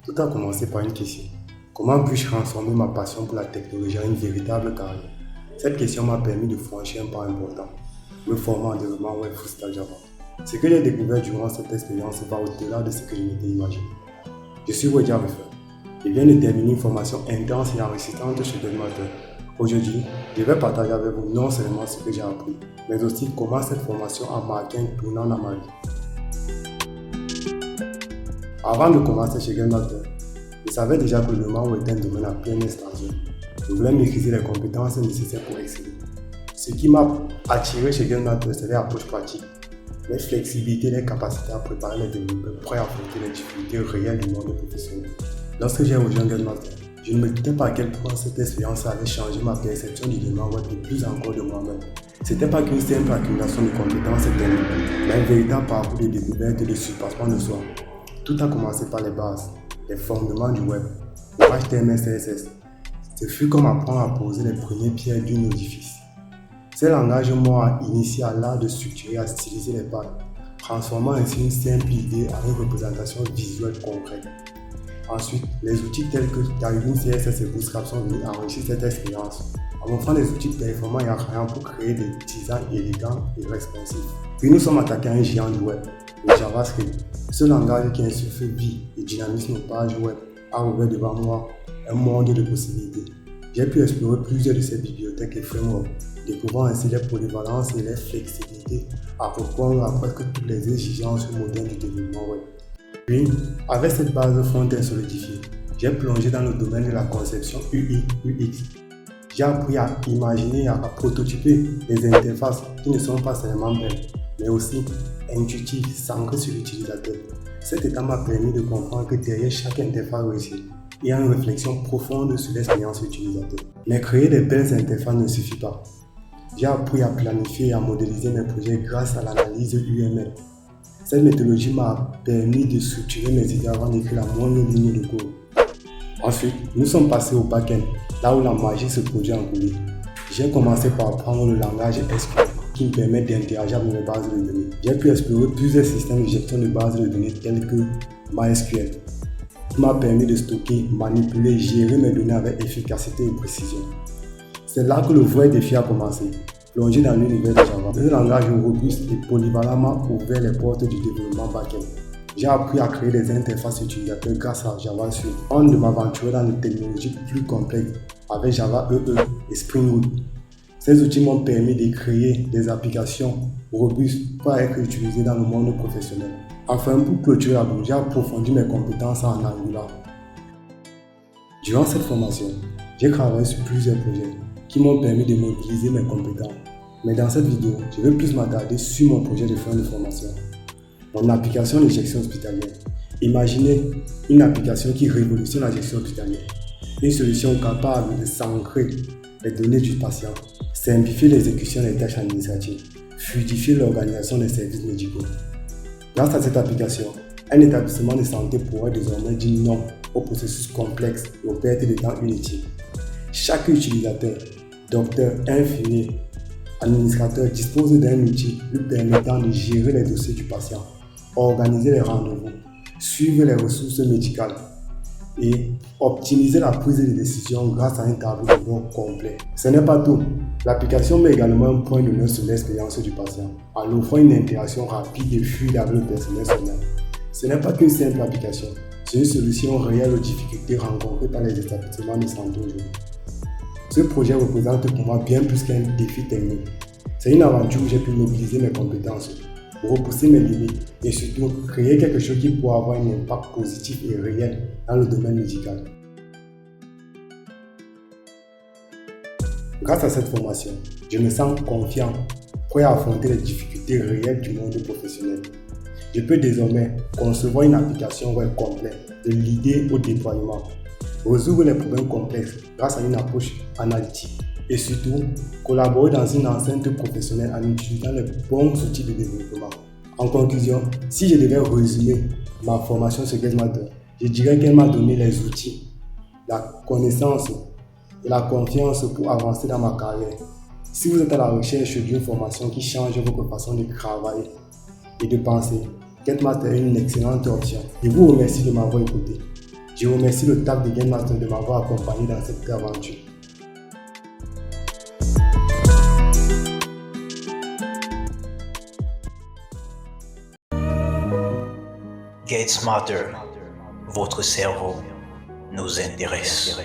Tout a commencé par une question. Comment puis-je transformer ma passion pour la technologie en une véritable carrière? Cette question m'a permis de franchir un pas important, me former en développement web full stack Java. Ce que j'ai découvert durant cette expérience va au-delà de ce que je m'étais imaginé. Je suis Wedja Refer et viens de terminer une formation intense et enrichissante chez Deadmaster. Aujourd'hui, je vais partager avec vous non seulement ce que j'ai appris, mais aussi comment cette formation a marqué un tournant dans ma vie. Avant de commencer chez Deadmaster, je savais déjà que le développement web était un domaine à plein extension. Je voulais maîtriser les compétences nécessaires pour exceller. Ce qui m'a attiré chez Deadmaster, c'est l'approche pratique, les flexibilités et les capacités à préparer les développeurs prêts à affronter les difficultés réelles du monde professionnel. Lorsque j'ai rejoint Deadmaster, je ne me doutais pas à quel point cette expérience avait changé ma perception du développement web et plus encore de moi-même. C'était pas qu'une simple accumulation de compétences techniques, mais un véritable parcours de découverte et de surpassement de soi. Tout a commencé par les bases, les fondements du web, le HTML, CSS. Ce fut comme apprendre à poser les premières pierres d'un édifice. Ces langages m'ont initié à l'art de structurer et à styliser les pages, transformant ainsi une simple idée en une représentation visuelle concrète. Ensuite, les outils tels que Tailwind CSS et Bootstrap sont venus enrichir cette expérience, en m'offrant des outils performants et attrayants pour créer des designs élégants et responsifs. Puis nous sommes attaqués à un géant du web, le JavaScript. Ce langage qui insuffle vie et dynamisme aux pages web a ouvert devant moi un monde de possibilités. J'ai pu explorer plusieurs de ces bibliothèques et frameworks, découvrant ainsi les polyvalences et les flexibilités à répondre à presque toutes les exigences modernes du développement web. Puis, avec cette base front-end solidifiée, j'ai plongé dans le domaine de la conception UI/UX. J'ai appris à imaginer et à prototyper des interfaces qui ne sont pas seulement belles, mais aussi intuitives, centrées sur l'utilisateur. Cette étape m'a permis de comprendre que derrière chaque interface réussie, il y a une réflexion profonde sur l'expérience utilisateur. Mais créer de belles interfaces ne suffit pas. J'ai appris à planifier et à modéliser mes projets grâce à l'analyse UML. Cette méthodologie m'a permis de structurer mes idées avant d'écrire la moindre ligne de code. Ensuite, nous sommes passés au back-end, là où la magie se produit en coulisses. J'ai commencé par apprendre le langage SQL qui me permet d'interagir avec mes bases de données. J'ai pu explorer plusieurs systèmes de gestion de bases de données tels que MySQL, qui m'a permis de stocker, manipuler et gérer mes données avec efficacité et précision. C'est là que le vrai défi a commencé. Plonger dans l'univers de Java. Le langage robuste et polyvalent m'a ouvert les portes du développement back-end. J'ai appris à créer des interfaces utilisateurs grâce à JavaScript, avant de m'aventurer dans des technologies plus complexes avec Java EE et Spring Boot. Ces outils m'ont permis de créer des applications robustes pour être utilisées dans le monde professionnel. Enfin, pour clôturer la boucle, j'ai approfondi mes compétences en Angular. Durant cette formation, j'ai travaillé sur plusieurs projets qui m'ont permis de mobiliser mes compétences. Mais dans cette vidéo, je vais plus m'attarder sur mon projet de fin de formation. Mon application de gestion hospitalière. Imaginez une application qui révolutionne la gestion hospitalière. Une solution capable de s'ancrer les données du patient, simplifier l'exécution des tâches administratives, fluidifier l'organisation des services médicaux. Grâce à cette application, un établissement de santé pourrait désormais dire non aux processus complexes et aux pertes de temps inutiles. Chaque utilisateur, docteur, infirmier, administrateur dispose d'un outil lui permettant de gérer les dossiers du patient, organiser les rendez-vous, suivre les ressources médicales et optimiser la prise de décision grâce à un tableau de bord complet. Ce n'est pas tout. L'application met également un point d'honneur sur l'expérience du patient en offrant une interaction rapide et fluide avec le personnel soignant. Ce n'est pas qu'une simple application, c'est une solution réelle aux difficultés rencontrées par les établissements de santé aujourd'hui. Ce projet représente pour moi bien plus qu'un défi technique. C'est une aventure où j'ai pu mobiliser mes compétences, repousser mes limites et surtout créer quelque chose qui pourra avoir un impact positif et réel dans le domaine médical. Grâce à cette formation, je me sens confiant, prêt à affronter les difficultés réelles du monde professionnel. Je peux désormais concevoir une application web complète, de l'idée au déploiement, résoudre les problèmes complexes grâce à une approche analytique et surtout collaborer dans une enceinte professionnelle en utilisant les bons outils de développement. En conclusion, si je devais résumer ma formation sur Deadmaster, je dirais qu'elle m'a donné les outils, la connaissance et la confiance pour avancer dans ma carrière. Si vous êtes à la recherche d'une formation qui change votre façon de travailler et de penser, Deadmaster est une excellente option. Je vous remercie de m'avoir écouté. Je remercie le staff de Game Master de m'avoir accompagné dans cette aventure. Get Smarter, votre cerveau nous intéresse.